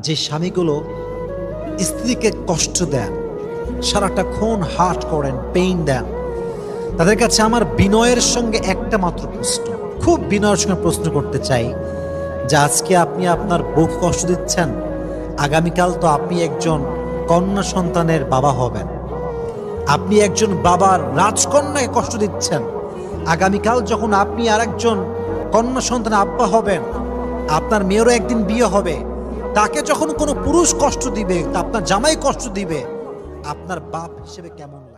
যে স্বামীগুলো স্ত্রীকে কষ্ট দেন, সারাটাক্ষণ হার্ট করেন, পেইন দেন, তাদের কাছে আমার বিনয়ের সঙ্গে একটা মাত্র প্রশ্ন, খুব বিনয়ের সঙ্গে প্রশ্ন করতে চাই যে আজকে আপনি আপনার বউকে কষ্ট দিচ্ছেন, আগামীকাল তো আপনি একজন কন্যা সন্তানের বাবা হবেন। আপনি একজন বাবার রাজকন্যাকে কষ্ট দিচ্ছেন, আগামীকাল যখন আপনি আরেকজন কন্যা সন্তান আব্বা হবেন, আপনার মেয়েরও একদিন বিয়ে হবে, তাকে যখন কোনো পুরুষ কষ্ট দিবে, তা আপনার জামাই কষ্ট দিবে, আপনার বাপ হিসেবে কেমন